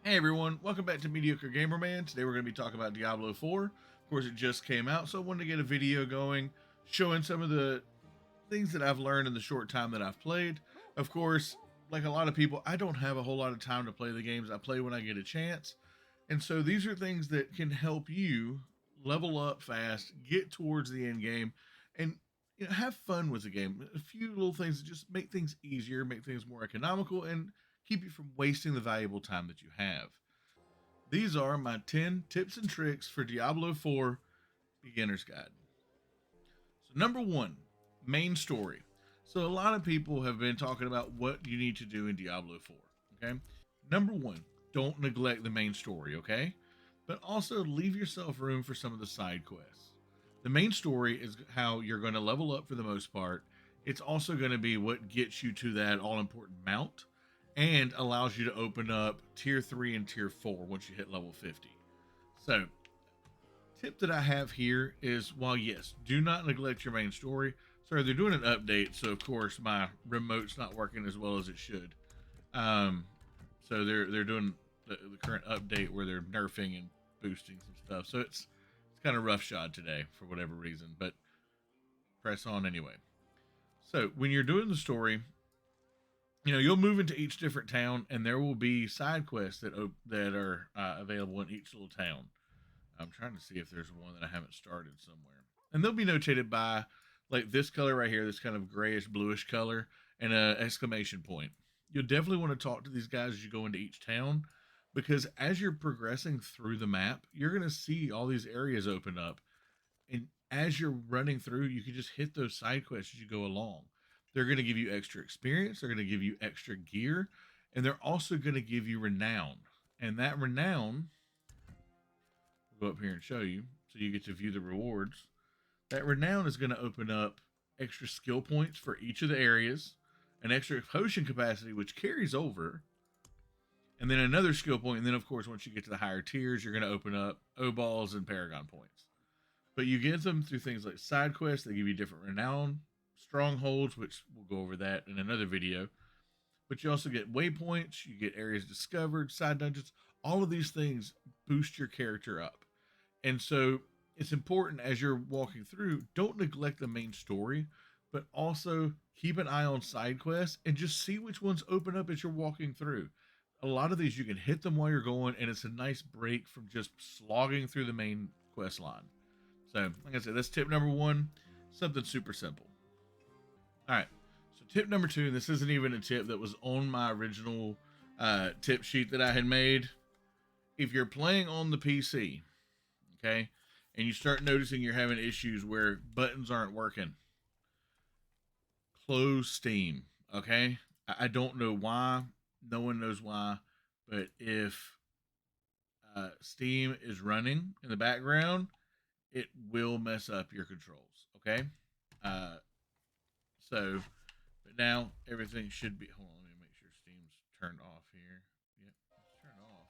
Hey everyone, welcome back to Mediocre Gamer Man. Today we're going to be talking about Diablo 4. Of course, it just came out, so I wanted to get a video going showing some of the things that I've learned in the short time that I've played. Of course, like a lot of people, I don't have a whole lot of time to play the games. I play when I get a chance. And so these are things that can help you level up fast, get towards the end game, and have fun with the game. A few little things that just make things easier, make things more economical, and keep you from wasting the valuable time that you have. These are my 10 tips and tricks for Diablo 4 Beginner's Guide. So, number one, main story. So, a lot of people have been talking about what you need to do in Diablo 4. Okay. Number one, don't neglect the main story. Okay. But also leave yourself room for some of the side quests. The main story is how you're going to level up for the most part. It's also going to be what gets you to that all important mount and allows you to open up tier 3 and tier 4 once you hit level 50. So, tip that I have here is while yes, do not neglect your main story. Sorry, they're doing an update, so of course my remote's not working as well as it should. Um, so they're doing the current update where they're nerfing and boosting some stuff. So it's kind of roughshod today for whatever reason, but press on anyway. So when you're doing the story, you'll move into each different town, and there will be side quests that are available in each little town. I'm trying to see if there's one that I haven't started somewhere, and they'll be notated by like this color right here, this kind of grayish bluish color, and a exclamation point. You'll definitely want to talk to these guys as you go into each town, because as you're progressing through the map, you're going to see all these areas open up, and as you're running through, you can just hit those side quests as you go along. They're going to give you extra experience, they're going to give you extra gear, and they're also going to give you renown. And that renown, we'll go up here and show you so you get to view the rewards. That renown is going to open up extra skill points for each of the areas, an extra potion capacity, which carries over, and then another skill point. And then, of course, once you get to the higher tiers, you're going to open up O balls and Paragon points. But you get them through things like side quests. They give you different renown, strongholds, which we'll go over that in another video. But you also get waypoints, you get areas discovered, side dungeons. All of these things boost your character up. And so it's important as you're walking through, don't neglect the main story, but also keep an eye on side quests and just see which ones open up as you're walking through. A lot of these you can hit them while you're going, and it's a nice break from just slogging through the main quest line. So, like I said, that's tip number one. Something super simple. All right. So, tip number two, and this isn't even a tip that was on my original tip sheet that I had made. If you're playing on the PC, okay, and you start noticing you're having issues where buttons aren't working, close Steam, okay? I don't know why. No one knows why. But if Steam is running in the background, it will mess up your controls, okay? Uh, so, but now everything should be. Hold on, let me make sure Steam's turned off here. Yep, it's turned off.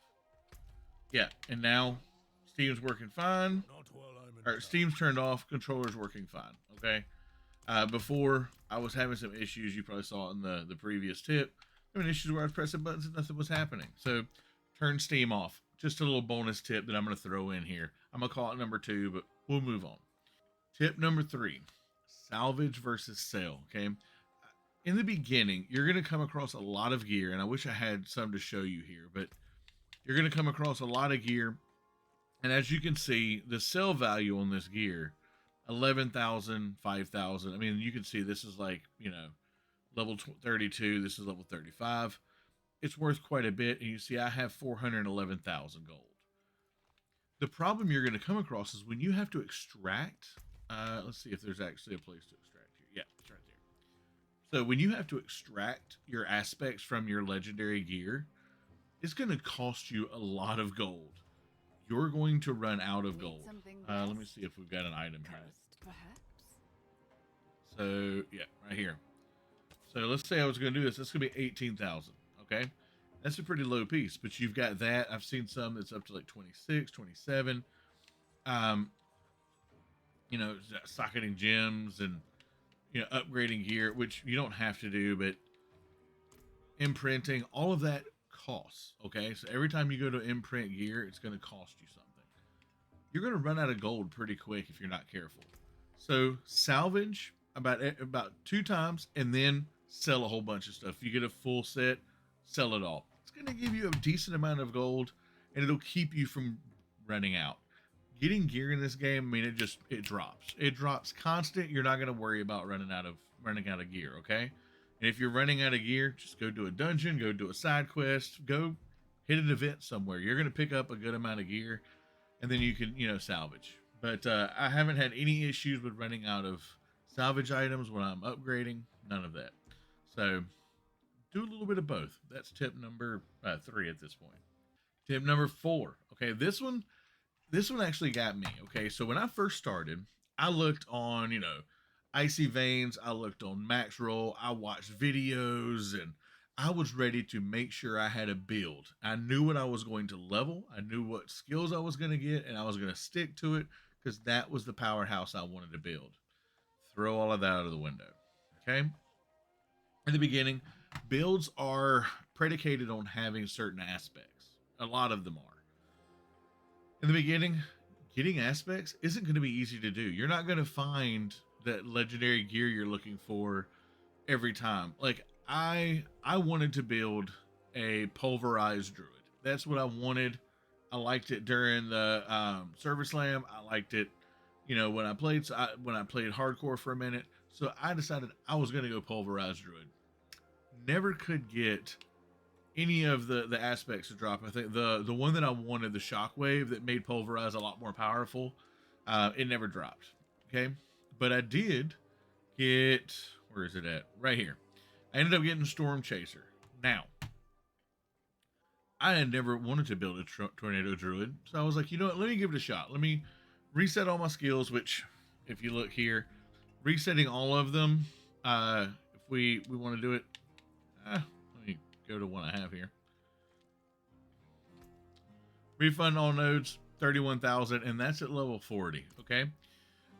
Yeah, and now Steam's working fine. Or Steam's turned off, controller's working fine. Okay. Before I was having some issues. You probably saw it in the previous tip. Having issues where I was pressing buttons and nothing was happening. So turn Steam off. Just a little bonus tip that I'm going to throw in here. I'm going to call it number two, but we'll move on. Tip number three: salvage versus sale. Okay. In the beginning, you're going to come across a lot of gear, and I wish I had some to show you here, but you're going to come across a lot of gear. And as you can see, the sell value on this gear, 11,000, 5,000. I mean, you can see this is like, level 32. This is level 35. It's worth quite a bit. And you see, I have 411,000 gold. The problem you're going to come across is when you have to extract. Let's see if there's actually a place to extract here. Yeah, it's right there. So when you have to extract your aspects from your legendary gear, it's going to cost you a lot of gold. You're going to run out of gold. Let me see if we've got an item here. So, yeah, right here. So let's say I was going to do this. This is going to be 18,000. Okay. That's a pretty low piece, but you've got that. I've seen some that's up to like 26, 27. Um, socketing gems and, upgrading gear, which you don't have to do, but imprinting, all of that costs. Okay, so every time you go to imprint gear, it's going to cost you something. You're going to run out of gold pretty quick if you're not careful. So salvage about 2 times, and then sell a whole bunch of stuff. If you get a full set, sell it all. It's going to give you a decent amount of gold, and it'll keep you from running out. Getting gear in this game, I mean, it drops. It drops constant. You're not going to worry about running out of gear. Okay, and if you're running out of gear, just go do a dungeon, go do a side quest, go hit an event somewhere. You're going to pick up a good amount of gear, and then you can salvage. But I haven't had any issues with running out of salvage items when I'm upgrading. None of that. So do a little bit of both. That's tip number 3 at this point. Tip number 4. Okay, this one actually got me. Okay, so when I first started, I looked on Icy Veins. I looked on Max Roll. I watched videos, and I was ready to make sure I had a build. I knew what I was going to level. I knew what skills I was going to get, and I was going to stick to it because that was the powerhouse I wanted to build. Throw all of that out of the window. Okay. In the beginning, builds are predicated on having certain aspects. A lot of them are. In the beginning, getting aspects isn't going to be easy to do. You're not going to find that legendary gear you're looking for every time. Like I wanted to build a pulverized druid. That's what I wanted. I liked it during the server slam. I liked it, when I played hardcore for a minute. So I decided I was going to go pulverized druid. Never could get any of the aspects to drop. I think the one that I wanted, the shockwave that made pulverize a lot more powerful, it never dropped. Okay, but I did get, where is it at? Right here. I ended up getting Storm Chaser. Now, I had never wanted to build a tornado druid, so I was like, you know what? Let me give it a shot. Let me reset all my skills. Which, if you look here, resetting all of them. If we want to do it, let me go to one I have here. Refund all nodes, 31,000, and that's at level 40. Okay,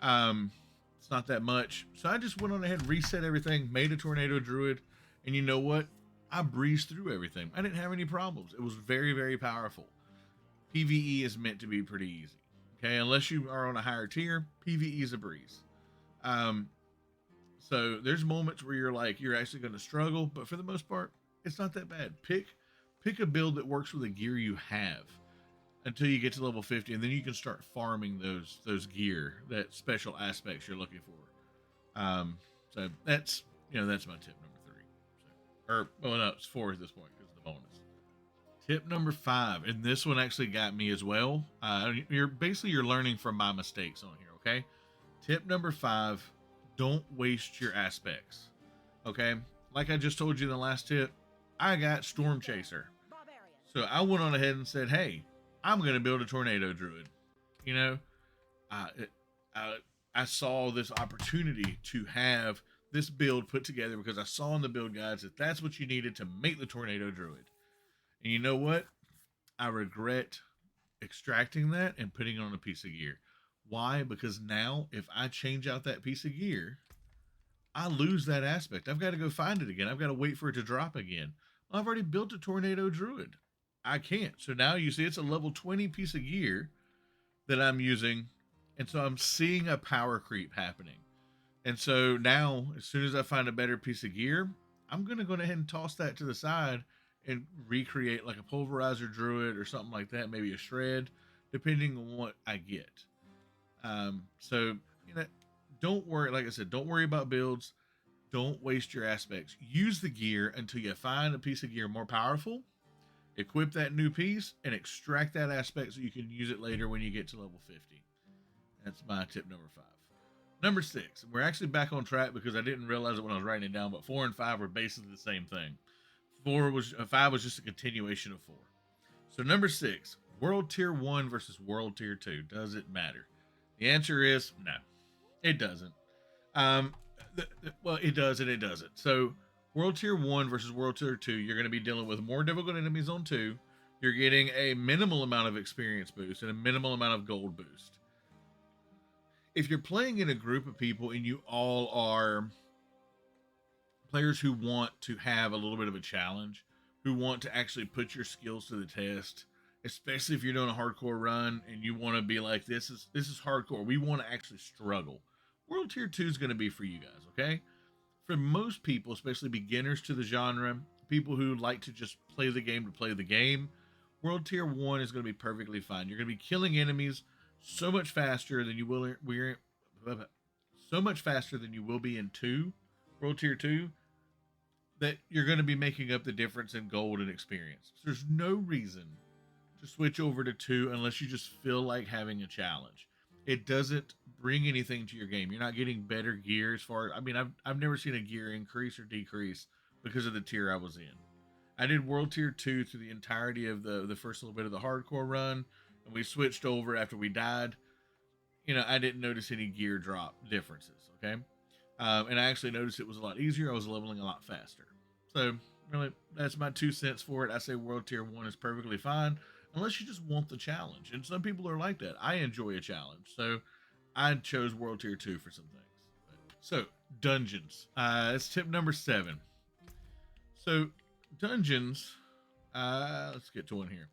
it's not that much. So I just went on ahead, reset everything, made a tornado druid, and you know what? I breezed through everything. I didn't have any problems. It was very, very powerful. PvE is meant to be pretty easy. Okay, unless you are on a higher tier, PvE is a breeze. So there's moments where you're actually going to struggle, but for the most part, it's not that bad. Pick a build that works with the gear you have until you get to level 50, and then you can start farming those gear, that special aspects you're looking for. So that's my tip number 3. No, it's 4 at this point because of the bonus. Tip number 5, and this one actually got me as well. You're learning from my mistakes on here. Okay, tip number 5: don't waste your aspects. Okay, like I just told you in the last tip, I got Storm Chaser, so I went on ahead and said, hey, I'm going to build a tornado druid. I saw this opportunity to have this build put together because I saw in the build guides that that's what you needed to make the tornado druid. And you know what? I regret extracting that and putting it on a piece of gear. Why? Because now if I change out that piece of gear, I lose that aspect. I've got to go find it again. I've got to wait for it to drop again. Well, I've already built a tornado druid. I can't. So now you see it's a level 20 piece of gear that I'm using. And so I'm seeing a power creep happening. And so now, as soon as I find a better piece of gear, I'm going to go ahead and toss that to the side and recreate like a pulverizer druid or something like that, maybe a shred, depending on what I get. So, don't worry. Like I said, don't worry about builds. Don't waste your aspects. Use the gear until you find a piece of gear more powerful. Equip that new piece and extract that aspect so you can use it later when you get to level 50. That's my tip number 5. Number 6. We're actually back on track because I didn't realize it when I was writing it down, but 4 and 5 were basically the same thing. 5 was just a continuation of 4. So number 6, World Tier 1 versus World Tier 2. Does it matter? The answer is no. It doesn't. Well, it does and it doesn't. So World Tier 1 versus World Tier 2, you're going to be dealing with more difficult enemies on 2. You're getting a minimal amount of experience boost and a minimal amount of gold boost. If you're playing in a group of people and you all are players who want to have a little bit of a challenge, who want to actually put your skills to the test, especially if you're doing a hardcore run and you want to be like, this is hardcore. We want to actually struggle. World Tier 2 is going to be for you guys, okay? For most people, especially beginners to the genre, people who like to just play the game to play the game, World Tier 1 is going to be perfectly fine. You're going to be killing enemies so much faster than you will so much faster than you will be in 2, World Tier 2, that you're going to be making up the difference in gold and experience. So there's no reason to switch over to 2 unless you just feel like having a challenge. It doesn't bring anything to your game. You're not getting better gear as far. I mean, I've never seen a gear increase or decrease because of the tier I was in. I did World Tier 2 through the entirety of the first little bit of the hardcore run, and we switched over after we died. You know, I didn't notice any gear drop differences, okay? And I actually noticed it was a lot easier. I was leveling a lot faster. So, really, that's my 2 cents for it. I say World Tier 1 is perfectly fine, unless you just want the challenge. And some people are like that. I enjoy a challenge. So, I chose World Tier 2 for some things. So, dungeons. That's tip number 7. So, dungeons, let's get to one here.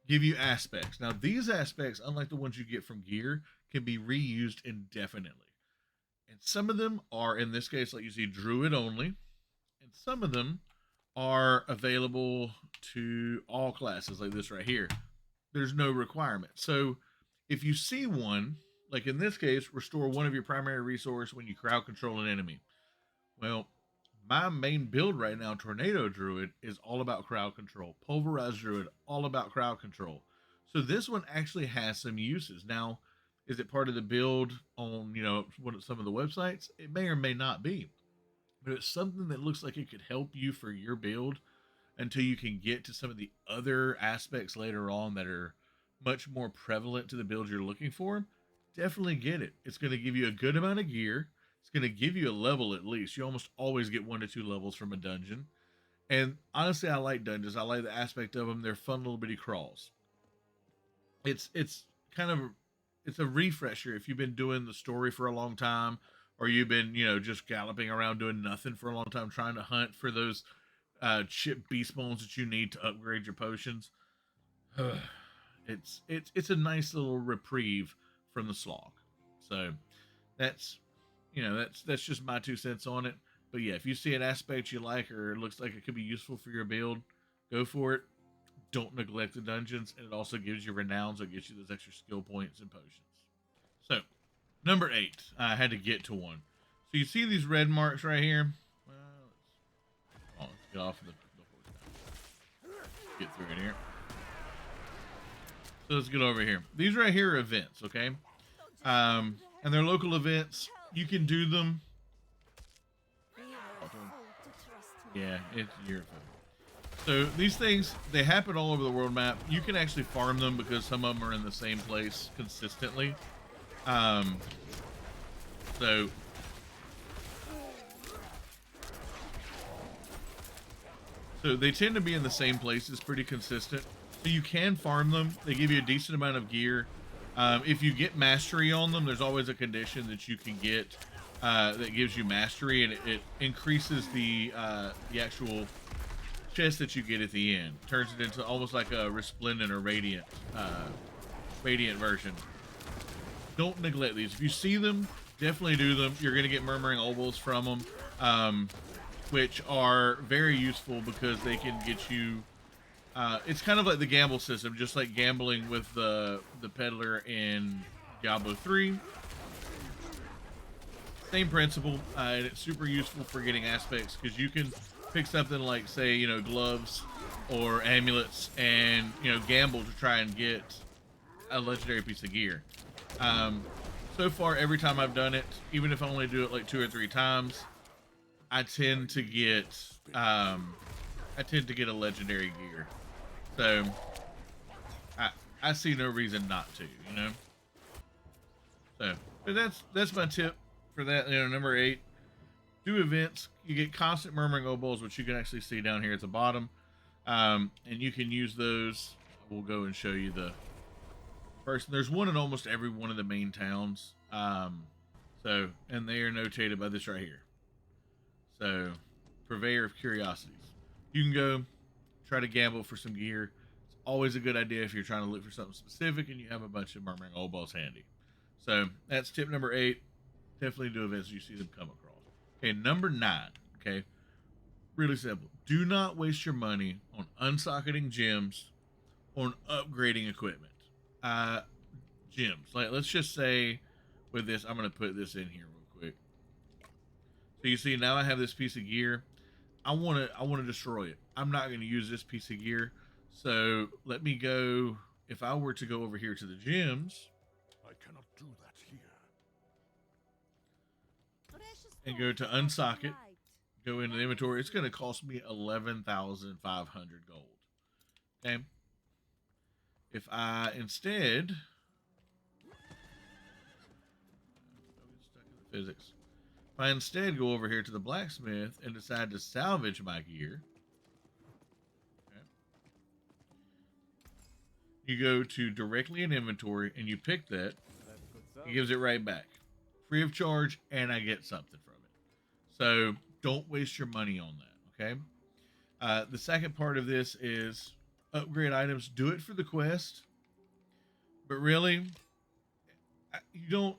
Give you aspects. Now, these aspects, unlike the ones you get from gear, can be reused indefinitely. And some of them are, in this case, like you see, druid only. And some of them are available to all classes, like this right here. There's no requirement. So if you see one, like in this case, restore one of your primary resource when you crowd control an enemy. Well, my main build right now, Tornado Druid, is all about crowd control. Pulverized Druid, all about crowd control. So this one actually has some uses. Now, is it part of the build on, some of the websites? It may or may not be. But it's something that looks like it could help you for your build until you can get to some of the other aspects later on that are much more prevalent to the build you're looking for. Definitely get it. It's going to give you a good amount of gear. It's going to give you a level at least. You almost always get 1 to 2 levels from a dungeon. And honestly, I like dungeons. I like the aspect of them. They're fun little bitty crawls. It's kind of it's a refresher if you've been doing the story for a long time, or you've been just galloping around doing nothing for a long time trying to hunt for those chip beast bones that you need to upgrade your potions. It's a nice little reprieve from the slog. So that's that's just my 2 cents on it. But yeah, if you see an aspect you like or it looks like it could be useful for your build, go for it. Don't neglect the dungeons, and it also gives you renown, so it gets you those extra skill points and potions. So, number 8, I had to get to one. So you see these red marks right here? Well, let's get off of the horse now. Get through it here. So let's get over here. These right here are events, okay? And they're local events. You can do them. Yeah, it's your fault. So these things, they happen all over the world map. You can actually farm them because some of them are in the same place consistently. So they tend to be in the same places, pretty consistent. So you can farm them. They give you a decent amount of gear. If you get mastery on them, there's always a condition that you can get that gives you mastery, and it increases the actual chest that you get at the end. Turns it into almost like a resplendent or radiant version. Don't neglect these. If you see them, definitely do them. You're going to get murmuring obols from them, which are very useful because they can get you. It's kind of like the gamble system, just like gambling with the peddler in Diablo 3. Same principle, and it's super useful for getting aspects because you can pick something like, say, gloves or amulets and, gamble to try and get a legendary piece of gear. So far, every time I've done it, even if I only do it like 2 or 3 times, I tend to get a legendary gear. So I see no reason not to, So, but that's my tip for that. Number 8. Do events. You get constant murmuring obols, which you can actually see down here at the bottom, and you can use those. We'll go and show you the first. There's one in almost every one of the main towns, and they are notated by this right here. So, purveyor of curiosities. You can go try to gamble for some gear. It's always a good idea if you're trying to look for something specific and you have a bunch of murmuring old balls handy. So that's tip number 8. Definitely do events you see them come across. Okay, number 9. Okay, really simple. Do not waste your money on unsocketing gems, on upgrading equipment. Uh, Gems. Like, let's just say with this, I'm going to put this in here real quick. So you see now I have this piece of gear. I want to destroy it. I'm not going to use this piece of gear. So let me go. If I were to go over here to the gems, I cannot do that here. and go to Unsocket, go into the inventory, it's going to cost me 11,500 gold. Okay. If I instead, don't get stuck in the physics. If I instead go over here to the blacksmith and decide to salvage my gear, okay, you go to directly in inventory and you pick that, it gives it right back, free of charge, and I get something from it. So don't waste your money on that. Okay. The second part of this is upgrade items. Do it for the quest, but really, you don't.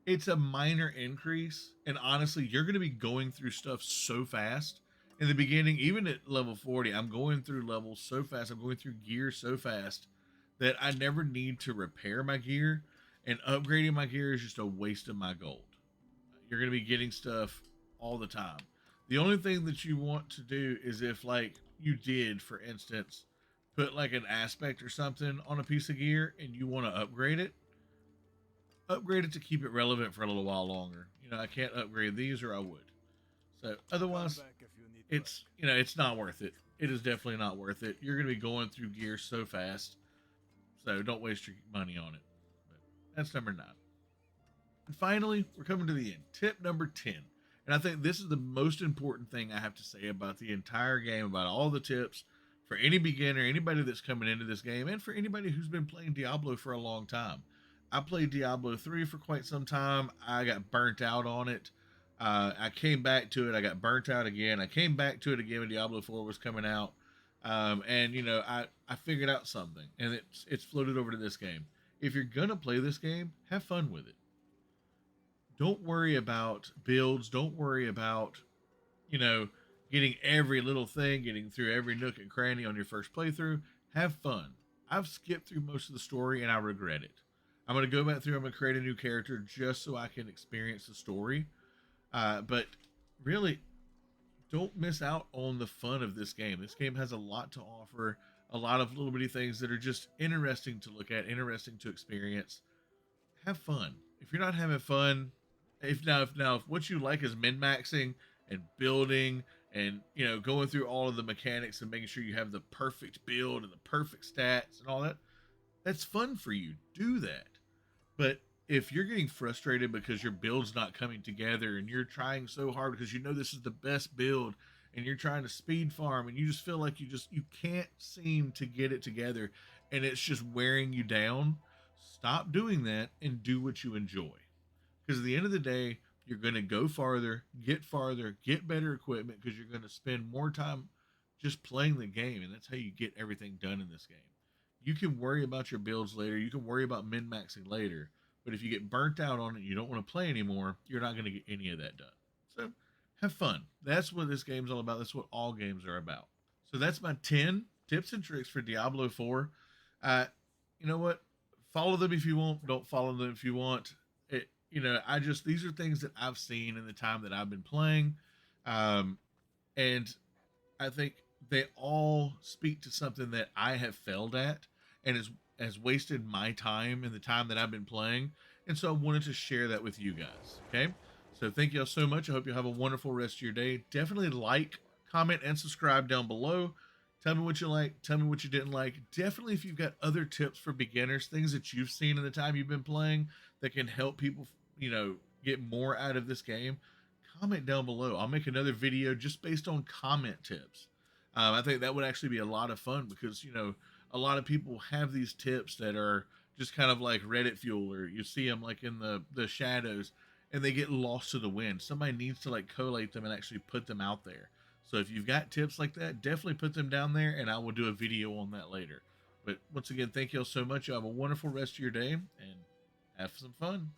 It's a minor increase, and honestly, you're going to be going through stuff so fast. In the beginning, even at level 40, I'm going through levels so fast. I'm going through gear so fast that I never need to repair my gear, and upgrading my gear is just a waste of my gold. You're going to be getting stuff all the time. The only thing that you want to do is if, like, you did, for instance, put like an aspect or something on a piece of gear and you want to upgrade it to keep it relevant for a little while longer. You know, I can't upgrade these, or I would. So otherwise, it's not worth it. It is definitely not worth it. You're going to be going through gear so fast, so don't waste your money on it. But that's number 9. And finally, we're coming to the end. Tip number 10. And I think this is the most important thing I have to say about the entire game, about all the tips for any beginner, anybody that's coming into this game, and for anybody who's been playing Diablo for a long time. I played Diablo 3 for quite some time. I got burnt out on it. I came back to it. I got burnt out again. I came back to it again when Diablo 4 was coming out. And, you know, I figured out something, and it's floated over to this game. If you're going to play this game, have fun with it. Don't worry about builds. Don't worry about, you know, getting every little thing, getting through every nook and cranny on your first playthrough. Have fun. I've skipped through most of the story and I regret it. I'm going to go back through. I'm going to create a new character just so I can experience the story. But really, don't miss out on the fun of this game. This game has a lot to offer, a lot of little bitty things that are just interesting to look at, interesting to experience. Have fun. If you're not having fun, if what you like is min-maxing and building and, you know, going through all of the mechanics and making sure you have the perfect build and the perfect stats and all that, that's fun for you. Do that. But if you're getting frustrated because your build's not coming together and you're trying so hard because you know this is the best build and you're trying to speed farm and you just feel like you can't seem to get it together and it's just wearing you down, stop doing that and do what you enjoy. Because at the end of the day, you're going to go farther, get better equipment because you're going to spend more time just playing the game, and that's how you get everything done in this game. You can worry about your builds later, you can worry about min-maxing later, but if you get burnt out on it and you don't want to play anymore, you're not going to get any of that done. So have fun. That's what this game's all about. That's what all games are about. So that's my 10 tips and tricks for Diablo 4. You know what? Follow them if you want. Don't follow them if you want. These are things that I've seen in the time that I've been playing. And I think they all speak to something that I have failed at and has wasted my time in the time that I've been playing. And so I wanted to share that with you guys. Okay. So thank y'all so much. I hope you have a wonderful rest of your day. Definitely like, comment, and subscribe down below. Tell me what you like. Tell me what you didn't like. Definitely, if you've got other tips for beginners, things that you've seen in the time you've been playing that can help people, get more out of this game, comment down below. I'll make another video just based on comment tips. I think that would actually be a lot of fun because, a lot of people have these tips that are just kind of like Reddit fuel, or you see them like in the shadows and they get lost to the wind. Somebody needs to like collate them and actually put them out there. So if you've got tips like that, definitely put them down there and I will do a video on that later. But once again, thank you all so much. You have a wonderful rest of your day and have some fun.